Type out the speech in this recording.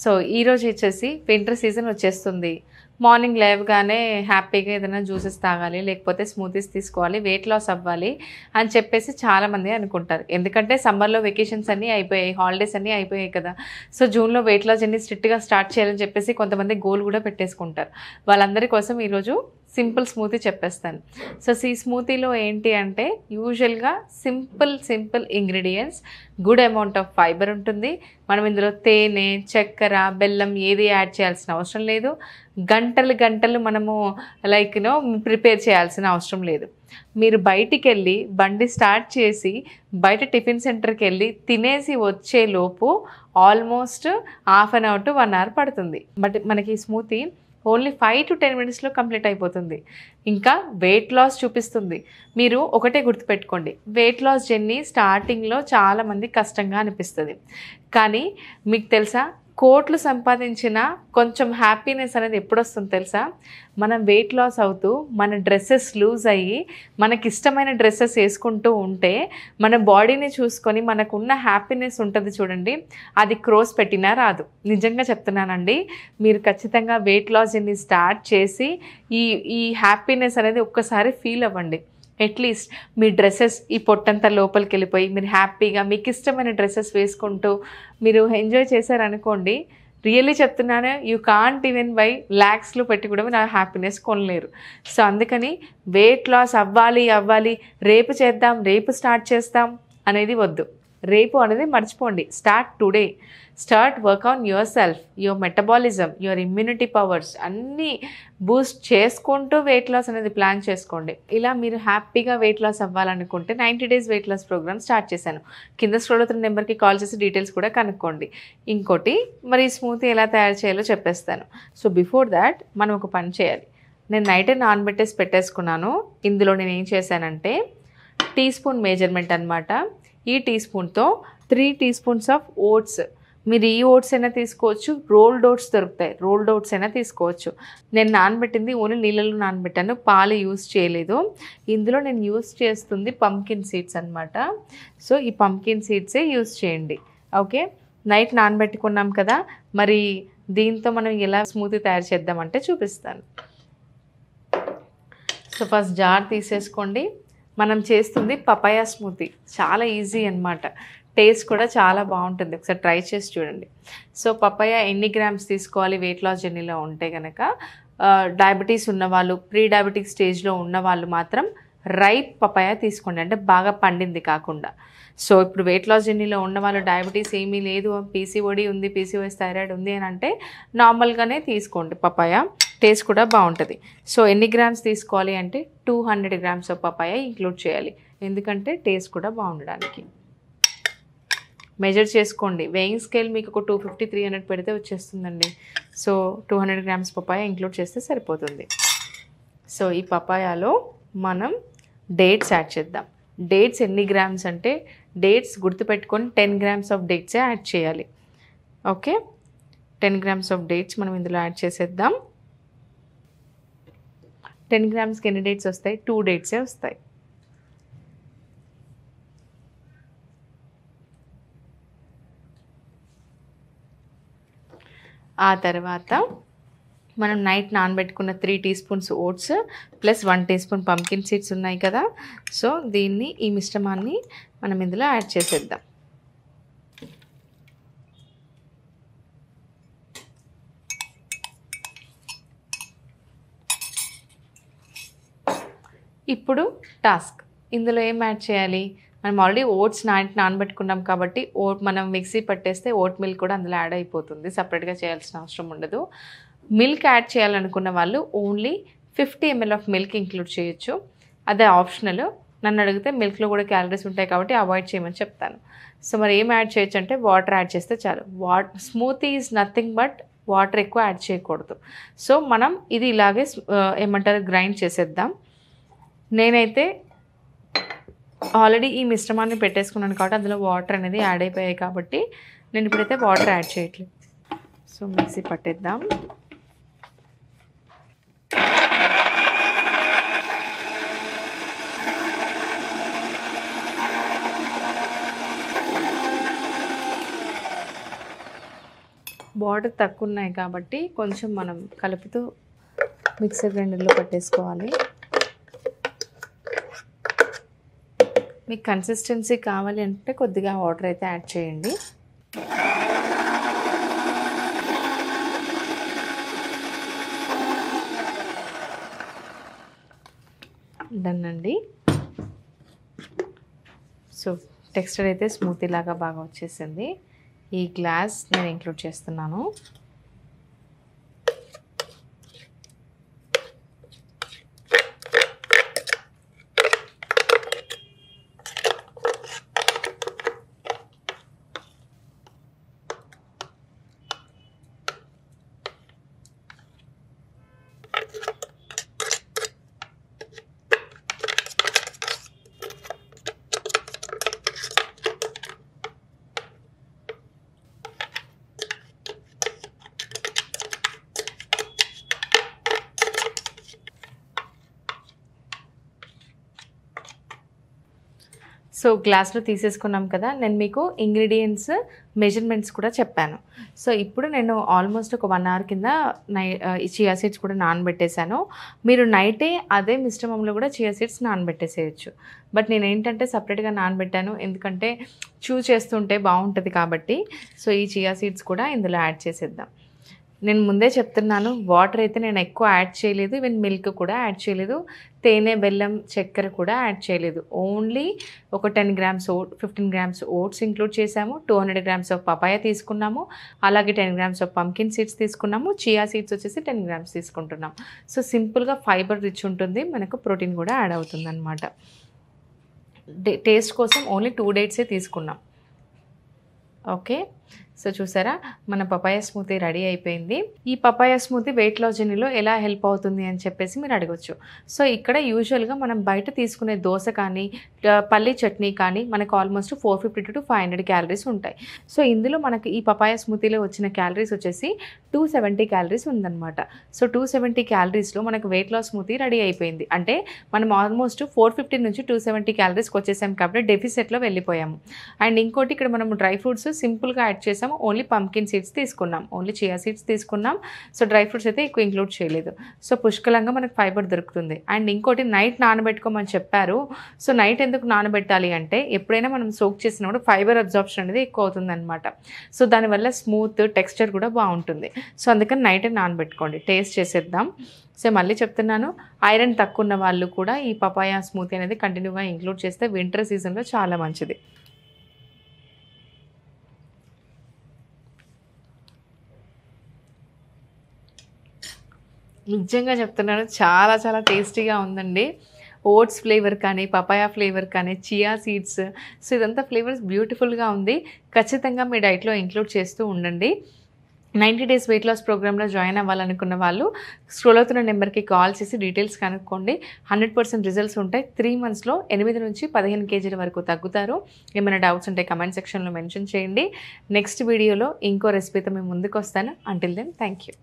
So ఈరోజు వచ్చేసి winter season వచ్చేస్తుంది. మార్నింగ్ లేవగానే హ్యాపీగా ఏదైనా జ్యూసెస్ తాగాలి, లేకపోతే స్మూతీస్ తీసుకోవాలి, వెయిట్ లాస్ అవ్వాలి అని చెప్పేసి చాలామంది అనుకుంటారు. ఎందుకంటే సమ్మర్లో వెకేషన్స్ అన్నీ అయిపోయాయి, హాలిడేస్ అన్నీ అయిపోయాయి కదా. సో జూన్లో వెయిట్ లాస్ అన్ని స్ట్రిక్ట్గా స్టార్ట్ చేయాలని చెప్పేసి కొంతమంది గోల్ కూడా పెట్టేసుకుంటారు. వాళ్ళందరి కోసం ఈరోజు సింపుల్ స్మూతీ చెప్పేస్తాను. సో ఈ స్మూతీలో ఏంటి అంటే యూజువల్గా simple ingredients, good amount of fibre ఉంటుంది. మనం ఇందులో తేనె, చక్కెర, బెల్లం ఏది యాడ్ చేయాల్సిన అవసరం లేదు. గంటలు మనము ప్రిపేర్ చేయాల్సిన అవసరం లేదు. మీరు బయటికి వెళ్ళి బండి స్టార్ట్ చేసి బయట టిఫిన్ సెంటర్కి వెళ్ళి తినేసి వచ్చేలోపు almost half an hour to 1 hour పడుతుంది. బట్ మనకి స్మూతీ ఓన్లీ 5 to 10 minutesలో కంప్లీట్ అయిపోతుంది. ఇంకా వెయిట్ లాస్ చూపిస్తుంది. మీరు ఒకటే గుర్తుపెట్టుకోండి, వెయిట్ లాస్ జర్నీ స్టార్టింగ్లో చాలామంది కష్టంగా అనిపిస్తుంది. కానీ మీకు తెలుసా, కోట్లు సంపాదించిన కొంచెం హ్యాపీనెస్ అనేది ఎప్పుడు వస్తుంది తెలుసా? మనం వెయిట్ లాస్ అవుతూ మన డ్రెస్సెస్ లూజ్ అయ్యి మనకి ఇష్టమైన డ్రెస్సెస్ వేసుకుంటూ ఉంటే మన బాడీని చూసుకొని మనకున్న హ్యాపీనెస్ ఉంటుంది చూడండి, అది క్రోస్ పెట్టినా రాదు. నిజంగా చెప్తున్నానండి. మీరు ఖచ్చితంగా వెయిట్ లాస్ జర్నీ స్టార్ట్ చేసి ఈ హ్యాపీనెస్ అనేది ఒక్కసారి ఫీల్ అవ్వండి. అట్లీస్ట్ మీ డ్రెస్సెస్ ఈ పొట్టంతా లోపలికి వెళ్ళిపోయి మీరు హ్యాపీగా మీకు ఇష్టమైన డ్రెస్సెస్ వేసుకుంటూ మీరు ఎంజాయ్ చేశారనుకోండి, రియల్లీ చెప్తున్నాను, యూ కాంట్ ఈవెన్ బై ల్యాక్స్లో పెట్టి కూడా మీరు ఆ హ్యాపీనెస్ కొనలేరు. సో అందుకని వెయిట్ లాస్ అవ్వాలి, రేపు చేద్దాం, రేపు స్టార్ట్ చేస్తాం అనేది వద్దు. రేపు అనేది మర్చిపోండి. Start today. Start work on yourself, your metabolism, your immunity powers అన్నీ బూస్ట్ చేసుకుంటూ వెయిట్ లాస్ అనేది ప్లాన్ చేసుకోండి. ఇలా మీరు హ్యాపీగా వెయిట్ లాస్ అవ్వాలనుకుంటే 90 days weight loss program start చేశాను. కింద స్క్రోల్ అవుతున్న నెంబర్కి కాల్ చేసి డీటెయిల్స్ కూడా కనుక్కోండి. ఇంకోటి, మరి స్మూతీ ఎలా తయారు చేయాలో చెప్పేస్తాను. సో బిఫోర్ దాట్ మనం ఒక పని చేయాలి. నేను నైటే నానబెట్టేసి పెట్టేసుకున్నాను. ఇందులో నేను ఏం చేశానంటే టీ స్పూన్ మెజర్మెంట్ అనమాట. ఈ టీ స్పూన్తో 3 teaspoons ఆఫ్ ఓట్స్, మీరు ఈ ఓట్స్ అయినా తీసుకోవచ్చు, రోల్డ్ ఓట్స్ దొరుకుతాయి, రోల్డ్ ఓట్స్ అయినా తీసుకోవచ్చు. నేను నానబెట్టింది ఓన్లీ నీళ్ళలో నానబెట్టాను, పాలు యూస్ చేయలేదు. ఇందులో నేను యూస్ చేస్తుంది పంకిన్ సీడ్స్ అనమాట. సో ఈ పంకిన్ సీడ్సే యూస్ చేయండి. ఓకే, నైట్ నానబెట్టుకున్నాం కదా, మరి దీంతో మనం ఎలా స్మూతీ తయారు చేద్దామంటే చూపిస్తాను. సో ఫస్ట్ జార్ తీసేసుకోండి. మనం చేస్తుంది పపాయా స్మూతీ, చాలా ఈజీ అన్నమాట. టేస్ట్ కూడా చాలా బాగుంటుంది, ఒకసారి ట్రై చేసి చూడండి. సో పపాయా ఎన్ని గ్రామ్స్ తీసుకోవాలి వెయిట్ లాస్ జర్నీలో ఉంటే కనుక, డయాబెటీస్ ఉన్నవాళ్ళు, ప్రీ డయాబెటిక్ స్టేజ్లో ఉన్నవాళ్ళు మాత్రం రైప్ పపాయా తీసుకోండి, అంటే బాగా పండింది కాకుండా. సో ఇప్పుడు వెయిట్ లాస్ జర్నీలో ఉన్న వాళ్ళు డయాబెటీస్ ఏమీ లేదు, పీసీఓడి ఉంది, పీసీఓఎస్ థైరాయిడ్ ఉంది అని అంటే నార్మల్గానే తీసుకోండి పపాయా, టేస్ట్ కూడా బాగుంటుంది. సో ఎన్ని గ్రామ్స్ తీసుకోవాలి అంటే 200 grams ఆఫ్ పపాయా ఇంక్లూడ్ చేయాలి, ఎందుకంటే టేస్ట్ కూడా బాగుండడానికి. మెజర్ చేసుకోండి. వెయింగ్ స్కేల్ మీకు ఒక 250-300 పెడితే వచ్చేస్తుందండి. సో 200 grams పపాయా ఇంక్లూడ్ చేస్తే సరిపోతుంది. సో ఈ పపాయాలో మనం డేట్స్ యాడ్ చేద్దాం. డేట్స్ ఎన్ని గ్రామ్స్ అంటే, డేట్స్ గుర్తుపెట్టుకొని 10 grams ఆఫ్ డేట్సే యాడ్ చేయాలి. ఓకే, 10 grams ఆఫ్ డేట్స్ మనం ఇందులో యాడ్ చేసేద్దాం. 10 gramsకి ఎన్ని డేట్స్ వస్తాయి? 2 డేట్సే వస్తాయి. ఆ తర్వాత మనం నైట్ నానబెట్టుకున్న 3 teaspoons oats plus 1 teaspoon pumpkin seeds ఉన్నాయి కదా. సో దీన్ని, ఈ మిశ్రమాన్ని మనం ఇందులో యాడ్ చేసేద్దాం. ఇప్పుడు టాస్క్, ఇందులో ఏం యాడ్ చేయాలి? మనం ఆల్రెడీ ఓట్స్ నానబెట్టుకున్నాం కాబట్టి మనం మిక్సీ పట్టేస్తే ఓట్ మిల్క్ కూడా అందులో యాడ్ అయిపోతుంది, సపరేట్గా చేయాల్సిన అవసరం ఉండదు. మిల్క్ యాడ్ చేయాలనుకున్న వాళ్ళు only 50 ml of milk include చేయొచ్చు, అదే ఆప్షనల్. నన్ను అడిగితే మిల్క్లో కూడా క్యాలరీస్ ఉంటాయి కాబట్టి అవాయిడ్ చేయమని చెప్తాను. సో మరి ఏం యాడ్ చేయొచ్చు అంటే వాటర్ యాడ్ చేస్తే చాలు. Smoothie is nothing but water ఎక్కువ యాడ్ చేయకూడదు. సో మనం ఇది ఇలాగే గ్రైండ్ చేసేద్దాం. నేనైతే ఆల్రెడీ ఈ మిశ్రమాన్ని పెట్టేసుకున్నాను కాబట్టి అందులో వాటర్ అనేది యాడ్ అయిపోయాయి కాబట్టి నేను ఇప్పుడైతే వాటర్ యాడ్ చేయట్లేదు. సో మిక్సీ పట్టేద్దాం. వాటర్ తక్కువ ఉన్నాయి కాబట్టి కొంచెం మనం కలుపుతూ మిక్సర్ గ్రైండర్లో పట్టేసుకోవాలి. మీకు కన్సిస్టెన్సీ కావాలి అంటే కొద్దిగా వాటర్ అయితే యాడ్ చేయండి. డన్ అండి. సో టెక్స్చర్ అయితే స్మూతీ లాగా బాగా వచ్చేసింది. ఈ గ్లాస్ నేను ఇంక్లూడ్ చేస్తున్నాను. సో గ్లాస్లో తీసేసుకున్నాం కదా, నేను మీకు ఇంగ్రీడియంట్స్ మెజర్మెంట్స్ కూడా చెప్పాను. సో ఇప్పుడు నేను ఆల్మోస్ట్ ఒక 1 అవర్ కింద చియా సీడ్స్ కూడా నానబెట్టేశాను. మీరు నైటే అదే మిశ్రమంలో కూడా చియా సీడ్స్ నానబెట్టేసేయచ్చు. బట్ నేను ఏంటంటే సపరేట్గా నానబెట్టాను, ఎందుకంటే చేస్తుంటే బాగుంటుంది కాబట్టి. సో ఈ చియా సీడ్స్ కూడా ఇందులో యాడ్ చేసేద్దాం. నేను ముందే చెప్తున్నాను, వాటర్ అయితే నేను ఎక్కువ యాడ్ చేయలేదు, ఈవెన్ మిల్క్ కూడా యాడ్ చేయలేదు, తేనె, బెల్లం, చక్కెర కూడా యాడ్ చేయలేదు. ఓన్లీ ఒక 10 గ్రామ్స్ 15 గ్రామ్స్ ఓట్స్ ఇంక్లూడ్ చేసాము, 200 గ్రామ్స్ ఆఫ్ పపాయ తీసుకున్నాము, అలాగే 10 గ్రామ్స్ ఆఫ్ పంకిన్ సీడ్స్ తీసుకున్నాము, చియా సీడ్స్ వచ్చేసి 10 గ్రామ్స్ తీసుకుంటున్నాం. సో సింపుల్గా ఫైబర్ రిచ్ ఉంటుంది, మనకు ప్రోటీన్ కూడా యాడ్ అవుతుంది అనమాట. టేస్ట్ కోసం ఓన్లీ 2 డేట్సే తీసుకున్నాం. ఓకే, సో చూసారా మన పపాయ స్మూతీ రెడీ అయిపోయింది. ఈ పపాయ స్మూతీ వెయిట్ లాస్ జర్నీలో ఎలా హెల్ప్ అవుతుంది అని చెప్పేసి మీరు అడగచ్చు. సో ఇక్కడ యూజువల్గా మనం బయట తీసుకునే దోశ కానీ పల్లీ చట్నీ కానీ మనకు ఆల్మోస్ట్ 450 to 500 క్యాలరీస్ ఉంటాయి. సో ఇందులో మనకి ఈ పపాయ స్మూతీలో వచ్చిన క్యాలరీస్ వచ్చేసి 270 క్యాలరీస్ ఉందన్నమాట. సో 270 క్యాలరీస్లో మనకు వెయిట్ లాస్ స్మూతీ రెడీ అయిపోయింది. అంటే మనం ఆల్మోస్ట్ 450 నుంచి 270 క్యాలరీస్కి వచ్చేసాం కాబట్టి డెఫిసిట్లో వెళ్ళిపోయాము. అండ్ ఇంకోటి ఇక్కడ మనం డ్రై ఫ్రూట్స్ సింపుల్గా యాడ్ చేసాము. ఓన్లీ పంకిన్ సీడ్స్ తీసుకున్నాం, ఓన్లీ చియా సీడ్స్ తీసుకున్నాం. సో డ్రై ఫ్రూట్స్ అయితే ఎక్కువ ఇంక్లూడ్ చేయలేదు. సో పుష్కలంగా మనకు ఫైబర్ దొరుకుతుంది. అండ్ ఇంకోటి నైట్ నానబెట్టుకోమని చెప్పారు. సో నైట్ ఎందుకు నానబెట్టాలి అంటే ఎప్పుడైనా మనం సోక్ చేసినప్పుడు ఫైబర్ అబ్జార్ప్షన్ అనేది ఎక్కువ అవుతుంది అనమాట. సో దానివల్ల స్మూత్ టెక్స్చర్ కూడా బాగుంటుంది. సో అందుకని నైటే నానబెట్టుకోండి. టేస్ట్ చేసేద్దాం. సో మళ్ళీ చెప్తున్నాను, ఐరన్ తక్కువ ఉన్న వాళ్ళు కూడా ఈ పపాయ స్మూతీ అనేది కంటిన్యూగా ఇంక్లూడ్ చేస్తే వింటర్ సీజన్లో చాలా మంచిది. నిజంగా చెప్తున్నాను, చాలా చాలా టేస్టీగా ఉందండి. ఓట్స్ ఫ్లేవర్ కానీ, పపాయ ఫ్లేవర్ కానీ, చియా సీడ్స్, సో ఇదంతా ఫ్లేవర్స్ బ్యూటిఫుల్గా ఉంది. ఖచ్చితంగా మీ డైట్లో ఇంక్లూడ్ చేస్తూ ఉండండి. 90 డేస్ వెయిట్ లాస్ ప్రోగ్రామ్లో జాయిన్ అవ్వాలనుకున్న వాళ్ళు స్క్రోల్ అవుతున్న నెంబర్కి కాల్ చేసి డీటెయిల్స్ కనుక్కోండి. 100% రిజల్ట్స్ ఉంటాయి. 3 monthsలో 8 నుంచి 15 kg వరకు తగ్గుతారు. ఏమైనా డౌట్స్ ఉంటే కమెంట్ సెక్షన్లో మెన్షన్ చేయండి. నెక్స్ట్ వీడియోలో ఇంకో రెసిపీతో మేము ముందుకు వస్తాను. Until then thank you.